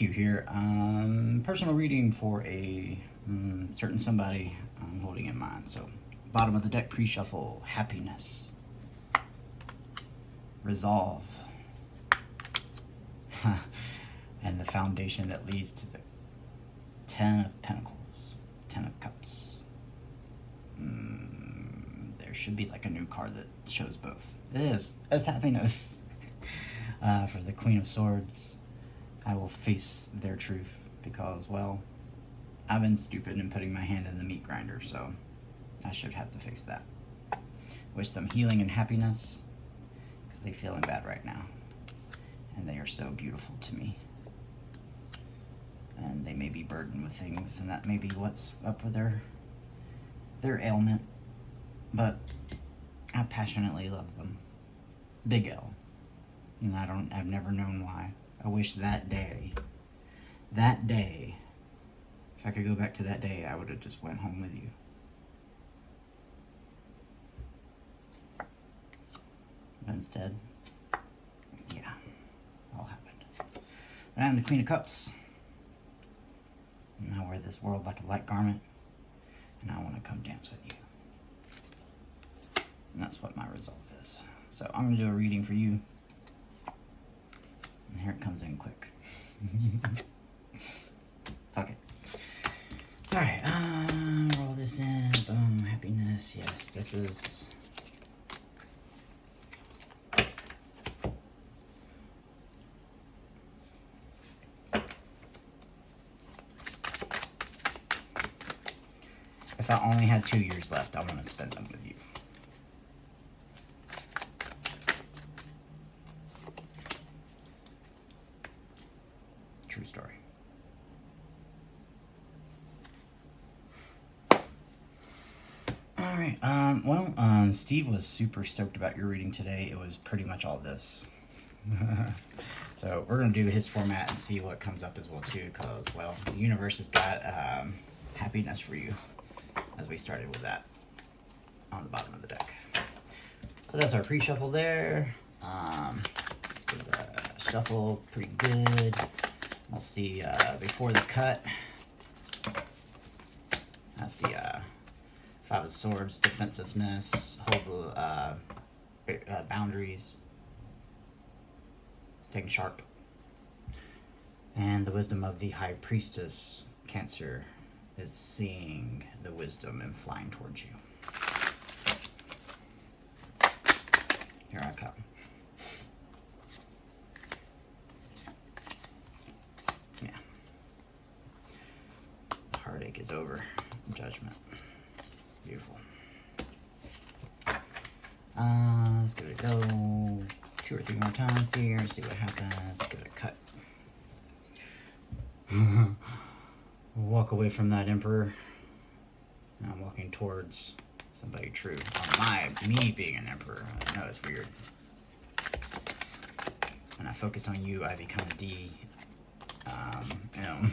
Q here. Personal reading for a certain somebody I'm holding in mind. So, bottom of the deck pre-shuffle, happiness, resolve, and the foundation that leads to the 10 of Pentacles, 10 of Cups. There should be like a new card that shows both. It is. It's happiness. For the Queen of Swords, I will face their truth because, well, I've been stupid in putting my hand in the meat grinder, so I should have to face that. Wish them healing and happiness because they're feeling bad right now. And they are so beautiful to me. And they may be burdened with things, and that may be what's up with their ailment. But I passionately love them. bigL. And I've never known why. I wish that day, if I could go back to that day, I would have just went home with you. But instead, yeah, all happened. But I'm the Queen of Cups. And I wear this world like a light garment, and I want to come dance with you. And that's what my resolve is. So I'm going to do a reading for you. And here it comes in quick. Fuck it. Alright, roll this in. Boom, happiness. Yes, this is... If I only had 2 years left, I want to spend them with you. True story. Alright, Steve was super stoked about your reading today. It was pretty much all this. So we're going to do his format and see what comes up as well too, because, well, the universe has got happiness for you, as we started with that on the bottom of the deck. So that's our pre-shuffle there. Give it a shuffle, pretty good. We'll see before the cut. That's the Five of Swords, defensiveness, hold the boundaries. Staying sharp. And the wisdom of the High Priestess, Cancer, is seeing the wisdom and flying towards you. Here I come. Yeah. The heartache is over. Judgment. Beautiful. Let's give it a go 2 or 3 more times here, see what happens. Let's give it a cut. Walk away from that Emperor. Now I'm walking towards somebody true. Me being an Emperor. I know it's weird. When I focus on you, I become D. M.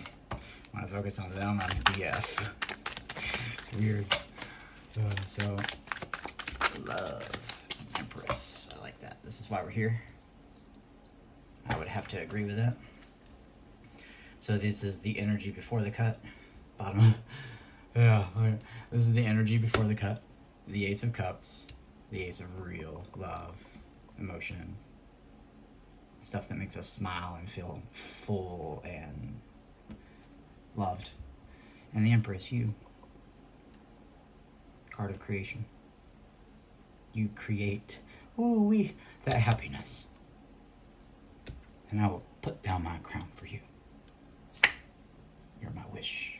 When I focus on them, I'm DF. It's weird. So, love, Empress. I like that. This is why we're here. I would have to agree with that. So this is the energy before the cut. Bottom. Yeah. This is the energy before the cut. The Ace of Cups. The Ace of real love, emotion. Stuff that makes us smile and feel full and loved. And the Empress, you. Card of creation. You create that happiness. And I will put down my crown for you. You're my wish.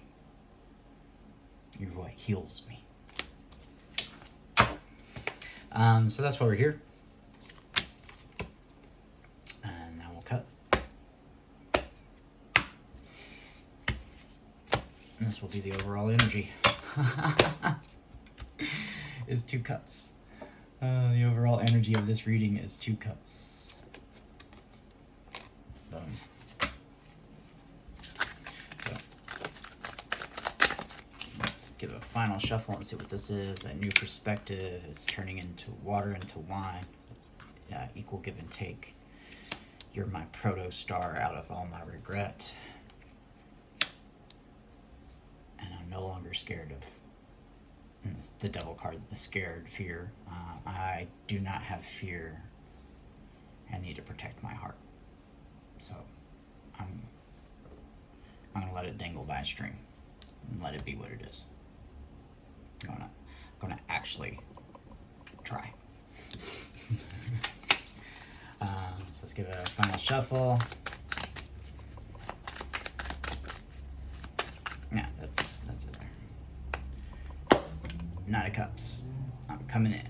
You're what heals me. So that's why we're here. And now we'll cut. And this will be the overall energy. Is 2 cups. The overall energy of this reading is 2 cups. Boom. So, let's give a final shuffle and see what this is. A new perspective is turning into water into wine. Equal give and take. You're my proto-star out of all my regret. no longer scared of, and it's the devil card, the scared, fear. I do not have fear. I need to protect my heart. So I'm gonna let it dangle by a string and let it be what it is. I'm gonna actually try. So let's give it a final shuffle. Yeah, that's it there. Nine of Cups. I'm coming in.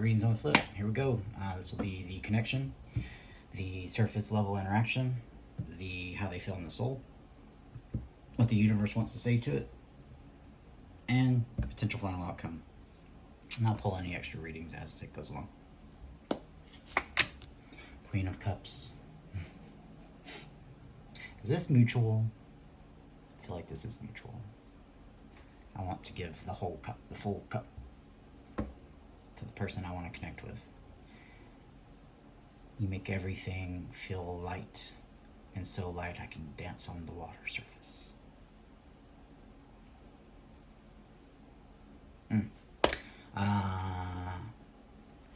Readings on the flip. Here we go. This will be the connection, the surface level interaction, the how they feel in the soul, what the universe wants to say to it, and potential final outcome. And I'll pull any extra readings as it goes along. Queen of Cups. Is this mutual? I feel like this is mutual. I want to give the whole cup, the full cup, to the person I want to connect with. You make everything feel light, and so light I can dance on the water surface.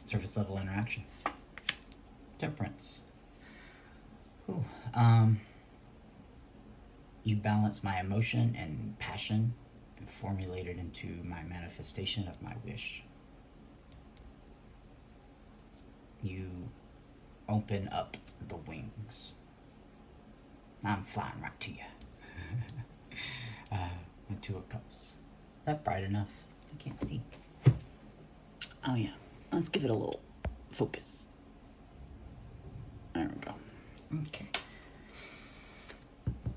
Surface level interaction. Temperance. Ooh. You balance my emotion and passion and formulate it into my manifestation of my wish. You open up the wings. I'm flying right to you. Two of Cups. Is that bright enough? I can't see. Oh yeah. Let's give it a little focus. There we go. Okay.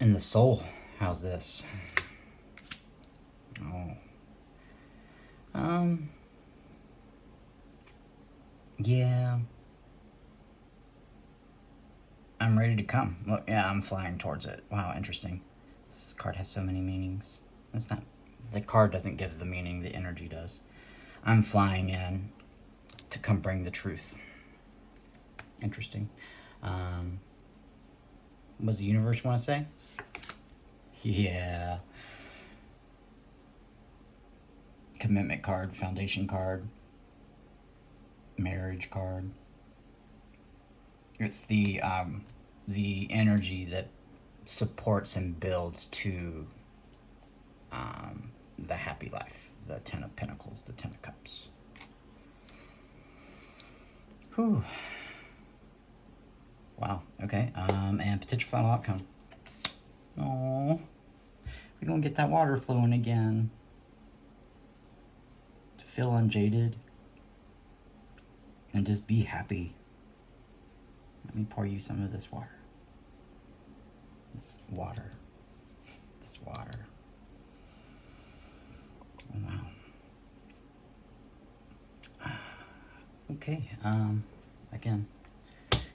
And the soul. How's this? Oh. Yeah. I'm ready to come. Look, yeah, I'm flying towards it. Wow, interesting. This card has so many meanings. It's not, the card doesn't give the meaning, the energy does. I'm flying in to come bring the truth. Interesting. What does the universe want to say? Yeah. Commitment card, foundation card, marriage card. It's the energy that supports and builds to the happy life. The Ten of Pentacles, the Ten of Cups. Whew. Wow. Okay. And potential final outcome. Oh, we don't get that water flowing again. To feel unjaded and just be happy. Let me pour you some of this water. This water. This water. Oh, wow. Okay. Again,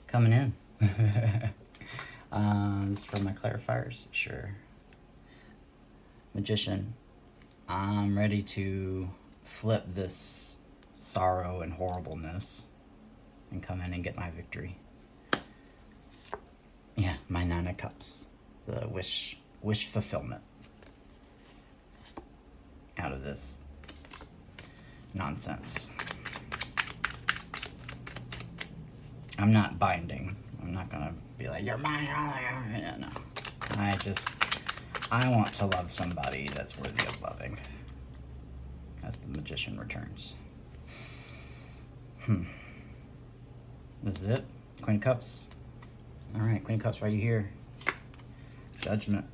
coming in. This is for my clarifiers. Sure. Magician. I'm ready to flip this sorrow and horribleness and come in and get my victory. Yeah, my Nine of Cups. The wish fulfillment out of this nonsense. I'm not binding. I'm not gonna be like, you're mine. Yeah, no. I want to love somebody that's worthy of loving. As the Magician returns. This is it. Queen of Cups. Alright, Queen of Cups right here. Judgment.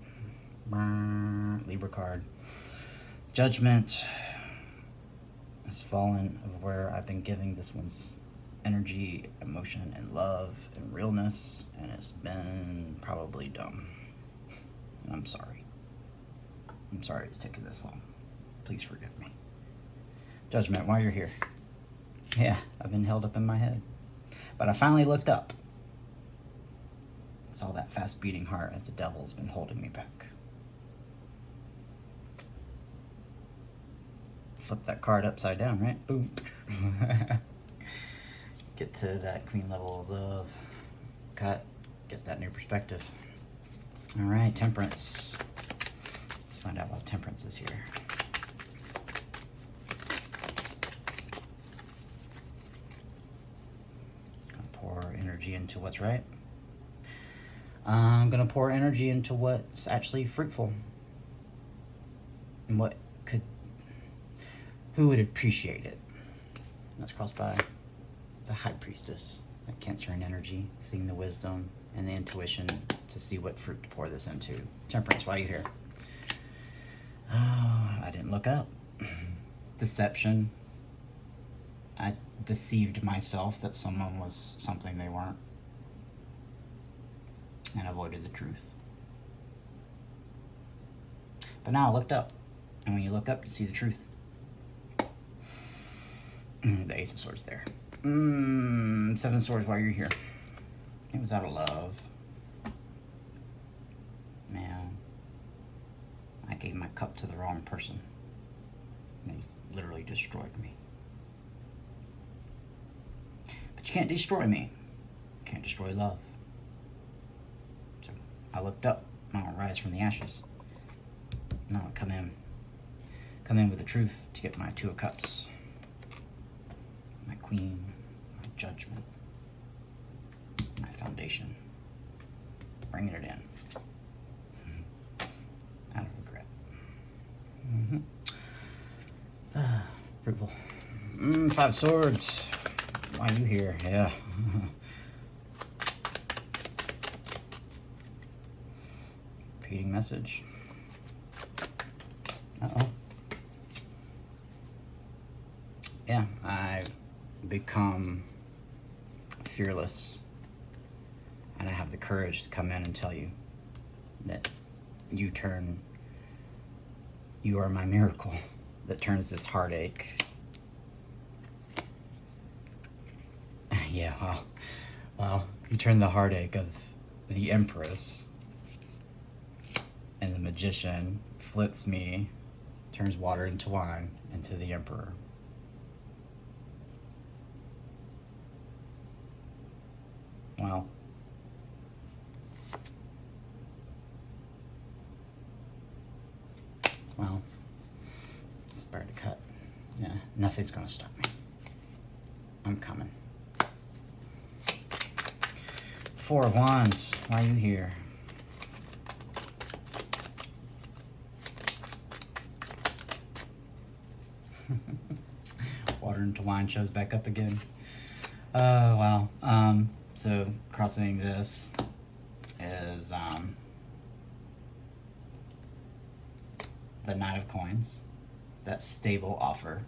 Libra card. Judgment has fallen of where I've been giving this one's energy, emotion, and love, and realness, and it's been probably dumb. And I'm sorry. I'm sorry it's taken this long. Please forgive me. Judgment, while you're here. Yeah, I've been held up in my head. But I finally looked up. Saw that fast beating heart as the devil's been holding me back. Flip that card upside down, right? Boom. Get to that queen level of love. Cut. Gets that new perspective. All right, temperance. Let's find out what temperance is here. Gonna pour energy into what's right. I'm gonna pour energy into what's actually fruitful. And who would appreciate it? That's crossed by the High Priestess, that Cancerian energy, seeing the wisdom and the intuition to see what fruit to pour this into. Temperance, why are you here? Oh, I didn't look up. Deception. I deceived myself that someone was something they weren't, and avoided the truth. But now I looked up, and when you look up, you see the truth. The Ace of Swords there. Seven of Swords, why you're here. It was out of love. Man, I gave my cup to the wrong person. They literally destroyed me. But you can't destroy me. You can't destroy love. So I looked up. I'm gonna rise from the ashes. Now I come in with the truth to get my Two of Cups. My Queen, my Judgment, my Foundation. Bringing it in. Out of regret. Fruitful. Five of Swords. Why are you here? Yeah. Repeating message. Uh-oh. Yeah, I've become fearless, and I have the courage to come in and tell you that you are my miracle that turns this heartache. Yeah, well, you turn the heartache of the Empress, and the Magician flips me, turns water into wine, into the Emperor. Well, it's better to cut. Yeah, nothing's gonna stop me. I'm coming. Four of Wands, why are you here? Water into wine shows back up again. Wow. So crossing this is the Knight of Coins. That stable offer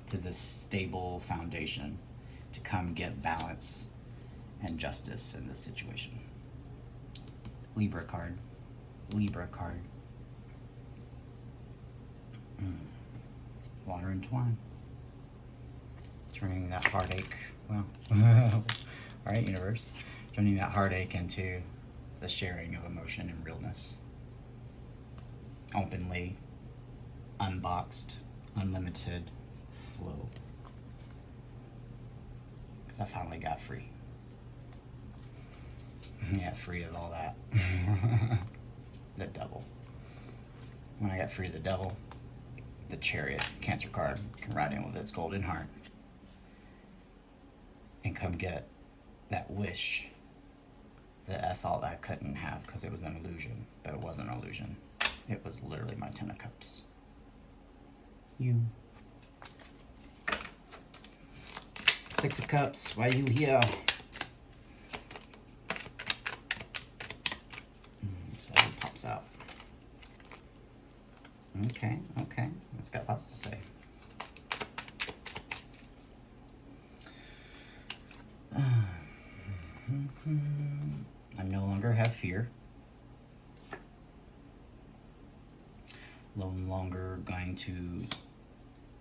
to this stable foundation to come get balance and justice in this situation. Libra card. Libra card. Water into wine. Turning that heartache, well, all right, universe. Turning that heartache into the sharing of emotion and realness. Openly, unboxed, unlimited flow. Because I finally got free. Yeah, free of all that. The devil. When I got free of the devil, the Chariot, Cancer card, can ride in with its golden heart and come get that wish that I thought I couldn't have because it was an illusion, but it wasn't an illusion. It was literally my 10 of Cups. You. Six of Cups, why are you here? Seven pops out. Okay, okay. It's got lots to say. I no longer have fear. No longer going to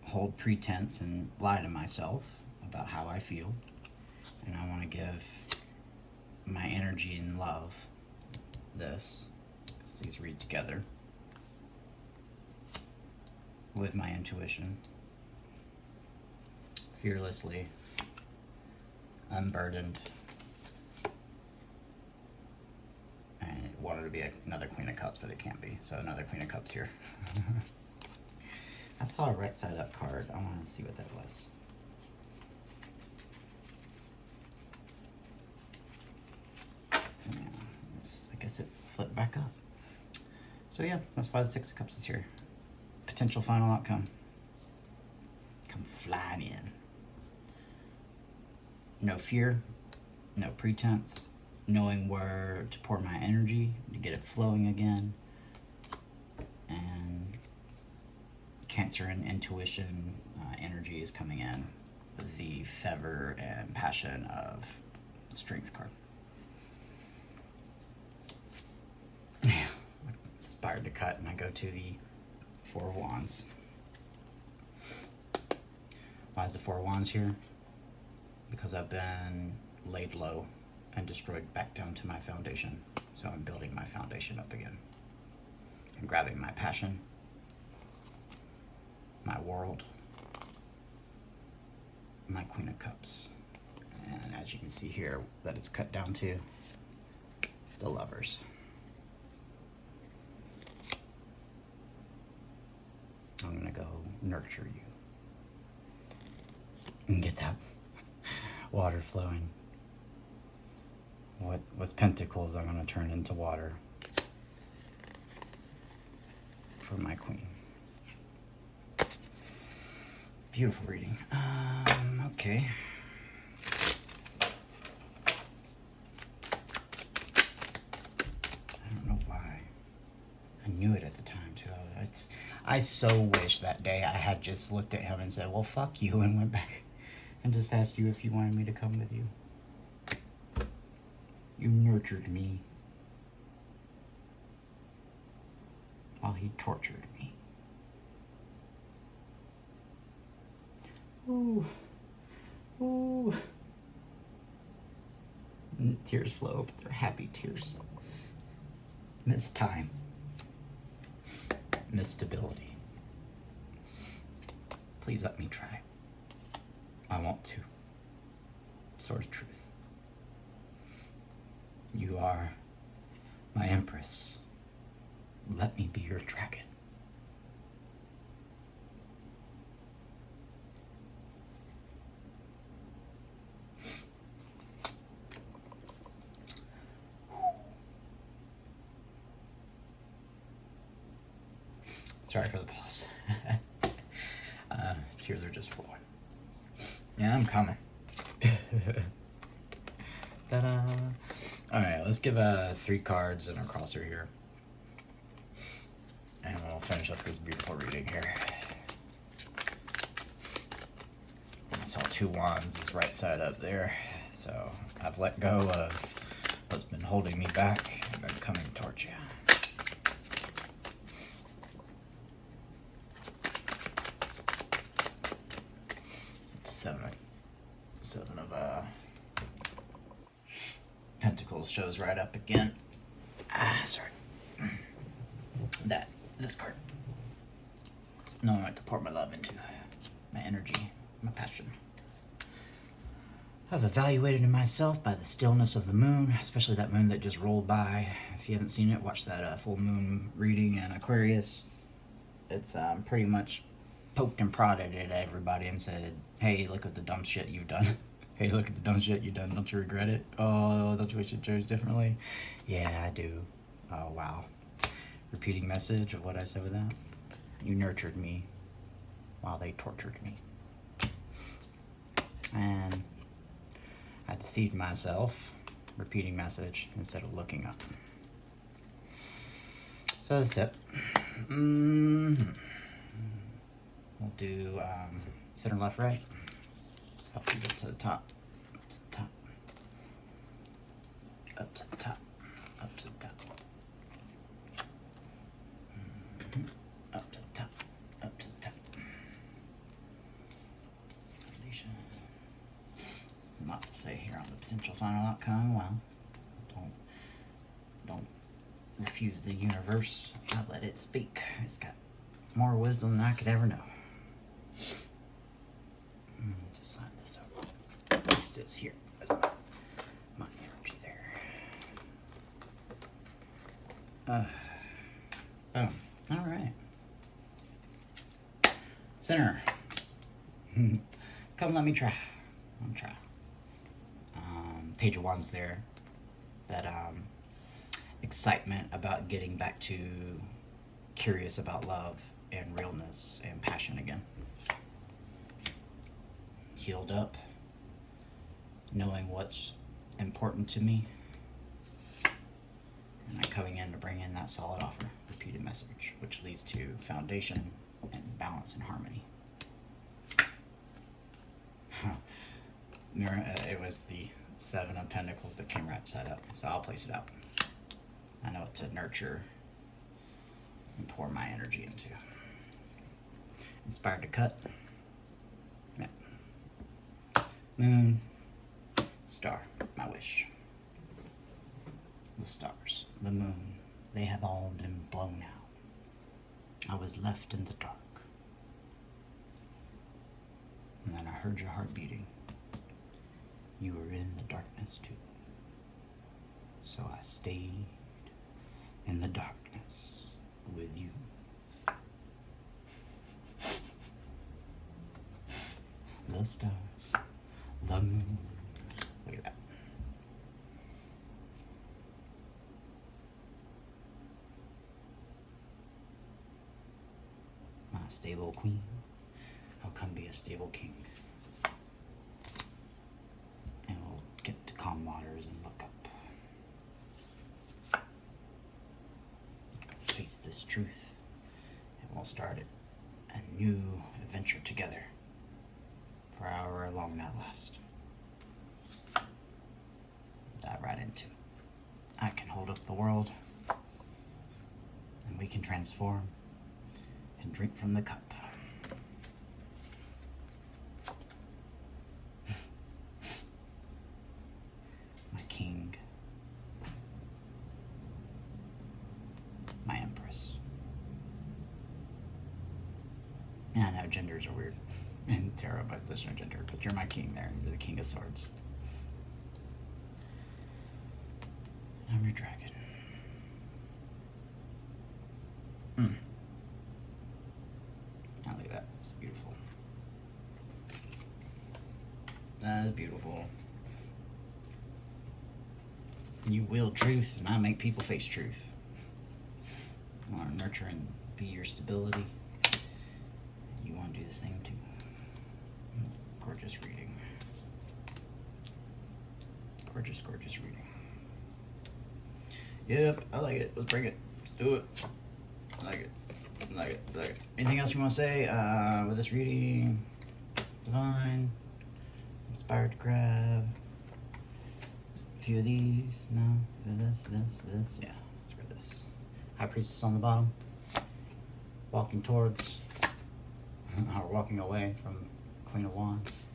hold pretense and lie to myself about how I feel. And I want to give my energy and love this, because these read together, with my intuition, fearlessly, unburdened, and wanted to be be another Queen of Cups, but it can't be. So another Queen of Cups here. I saw a right side up card. I want to see what that was. Yeah, I guess it flipped back up. So yeah, that's why the Six of Cups is here. Potential final outcome. Come flying in. No fear, no pretense, knowing where to pour my energy to get it flowing again. And Cancer and intuition energy is coming in with the fervor and passion of Strength card. Yeah, inspired to cut, and I go to the Four of Wands. Why is the Four of Wands here? Because I've been laid low and destroyed back down to my foundation. So I'm building my foundation up again. I'm grabbing my passion, my world, my Queen of Cups. And as you can see here, that it's cut down to the Lovers. I'm gonna go nurture you and get that water flowing. What's Pentacles, I'm gonna turn into water for my Queen. Beautiful reading. Okay. I don't know why. I knew it at the time too. I so wish that day I had just looked at him and said, well, fuck you, and went back and just asked you if you wanted me to come with you. You nurtured me while he tortured me. Ooh. Ooh. And tears flow, but they're happy tears. Miss time. Miss stability. Please let me try. I want to. Sword of Truth. You are my Empress. Let me be your dragon. Sorry for the pause. Tears are just flowing. Yeah, I'm coming. Ta-da! Alright, let's give 3 cards and a crosser here. And we'll finish up this beautiful reading here. I saw 2 wands, is right side up there. So I've let go of what's been holding me back and I'm coming towards you. Seven of Pentacles shows right up again. Sorry. This card. Knowing what to pour my love into. My energy, my passion. I've evaluated in myself by the stillness of the moon, especially that moon that just rolled by. If you haven't seen it, watch that full moon reading in Aquarius. It's pretty much poked and prodded at everybody and said, hey, look at the dumb shit you've done. Hey, look at the dumb shit you've done. Don't you regret it? Oh, don't you wish you chose differently? Yeah, I do. Oh, wow. Repeating message of what I said with that. You nurtured me while they tortured me. And I deceived myself. Repeating message instead of looking up. So that's it. We'll do center, left, right. Help you get to the top. Up to the top. Up to the top. Up to the top. Up to the top. Up to the top. Foundation. Not to say here on the potential final outcome. Well, don't refuse the universe. I let it speak. It's got more wisdom than I could ever know. Just slide this over. At least it's here. There's my energy there. Oh, alright. Center. Come let me try. I'll try. Page of Wands there. That excitement about getting back to curious about love and realness and passion again. Healed up. Knowing what's important to me. And I'm coming in to bring in that solid offer. Repeated message. Which leads to foundation and balance and harmony. It was the 7 of Pentacles that came right side up, so I'll place it out. I know what to nurture and pour my energy into. Inspired to cut. Yeah. Moon. Star. My wish. The stars. The moon. They have all been blown out. I was left in the dark. And then I heard your heart beating. You were in the darkness too. So I stayed in the darkness with you. The stars, the moon. Look at that. My stable queen. How come be a stable king? And we'll get to calm waters and look up. Face this truth, and we'll start a new adventure together for however long that lasts. Dive right into it. I can hold up the world, and we can transform and drink from the cup. King, my empress. Yeah, I know genders are weird in tarot, but there's no gender. But you're my king there. You're the king of swords. I'm your dragon. Now look at that. It's beautiful. That is beautiful. You will truth, and I make people face truth. I want to nurture and be your stability. You want to do the same too. Gorgeous reading. Gorgeous, gorgeous reading. Yep, I like it. Let's bring it. Let's do it. I like it. I like it. I like it. Anything else you want to say with this reading? Divine. Inspired to grab. Few of these, no, this, yeah, let's grab this. High Priestess on the bottom, walking towards, or walking away from Queen of Wands,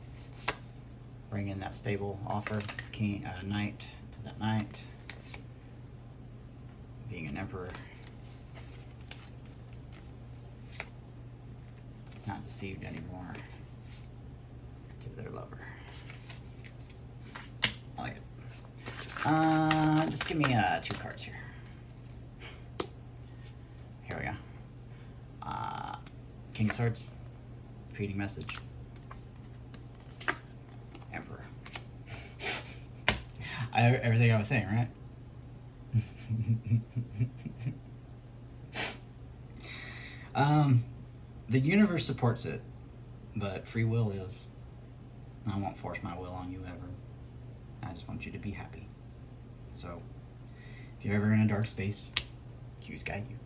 bring in that stable offer, King, Knight to that Knight, being an Emperor, not deceived anymore, to their lover. I like it. Just give me 2 cards here. Here we go. King of Swords, repeating message. Emperor. Everything I was saying, right? The universe supports it, but free will is. I won't force my will on you ever. I just want you to be happy. So, if you're ever in a dark space, Q's guide you.